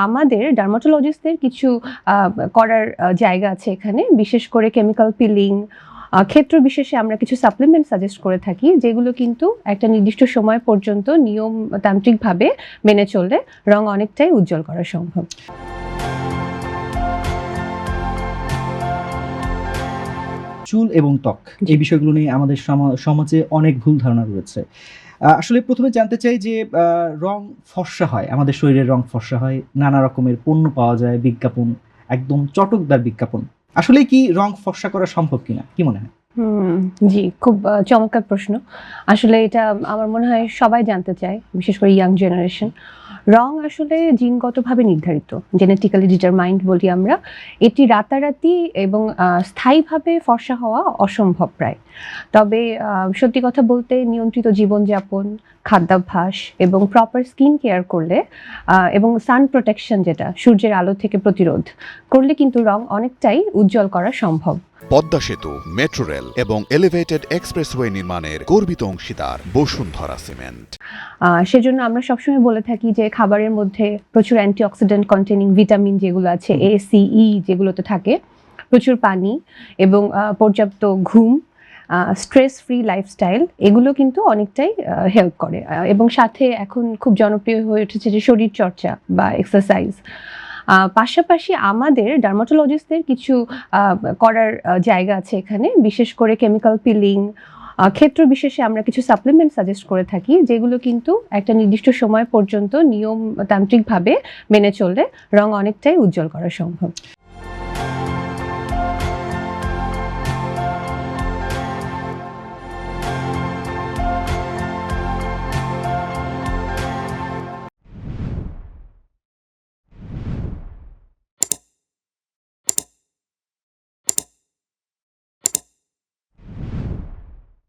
আমাদের ডার্মাটোলজিস্টদের কিছু করার জায়গা আছে এখানে, বিশেষ করে কেমিক্যাল পিলিং, ক্ষেত্র বিশেষে আমরা কিছু সাপ্লিমেন্ট সাজেস্ট করে থাকি, যেগুলো কিন্তু একটা নির্দিষ্ট সময় পর্যন্ত নিয়মতান্ত্রিকভাবে মেনে চললে রং অনেকটাই উজ্জ্বল করা সম্ভব। চুল এবং ত্বক এই বিষয়গুলো নিয়ে আমাদের সমাজে অনেক ভুল ধারণা রয়েছে। আসলে প্রথমে জানতে চাই যে রং ফর্সা হয়, আমাদের শরীরের রং ফর্সা হয়, নানা রকমের পণ্য পাওয়া যায়, বিজ্ঞাপন একদম চটকদার বিজ্ঞাপন। আসলে কি রং ফর্সা করা সম্ভব কিনা, কি মনে হয়? জি, খুব চমৎকার প্রশ্ন। আসলে এটা আমার মনে হয় সবাই জানতে চায়, বিশেষ করে ইয়াং জেনারেশন। রং আসলে জিনগতভাবে নির্ধারিত, জেনেটিক্যালি ডিটারমাইন্ড বলি আমরা। এটি রাতারাতি এবং স্থায়ীভাবে ফর্সা হওয়া অসম্ভব প্রায়। তবে সত্যি কথা বলতে নিয়ন্ত্রিত জীবনযাপন, খাদ্যাভ্যাস এবং প্রপার স্কিন কেয়ার করলে এবং সান প্রোটেকশন, যেটা সূর্যের আলো থেকে প্রতিরোধ করলে, কিন্তু রং অনেকটাই উজ্জ্বল করা সম্ভব। পদ্মা সেতু, মেট্রো রেল এবং এলিভেটেড এক্সপ্রেসওয়ে নির্মাণের গর্বিত অংশীদার বসুন্ধরা সিমেন্ট। সেজন্য আমরা সবসময় বলে থাকি যে খাবারের মধ্যে প্রচুর অ্যান্টিঅক্সিডেন্ট কন্টেনিং ভিটামিন যেগুলো আছে, এ, সি, ই যেগুলোতে থাকে, প্রচুর পানি এবং পর্যাপ্ত ঘুম, স্ট্রেস ফ্রি লাইফস্টাইল, এগুলো কিন্তু অনেকটাই হেল্প করে। এবং সাথে এখন খুব জনপ্রিয় হয়ে উঠেছে যে শরীর চর্চা বা এক্সারসাইজ। পাশাপাশি আমাদের ডার্মাটোলজিস্টদের কিছু করার জায়গা আছে এখানে, বিশেষ করে কেমিক্যাল পিলিং, ক্ষেত্র বিশেষে আমরা কিছু সাপ্লিমেন্ট সাজেস্ট করে থাকি, যেগুলো কিন্তু একটা নির্দিষ্ট সময় পর্যন্ত নিয়মতান্ত্রিকভাবে মেনে চললে রং অনেকটাই উজ্জ্বল করা সম্ভব।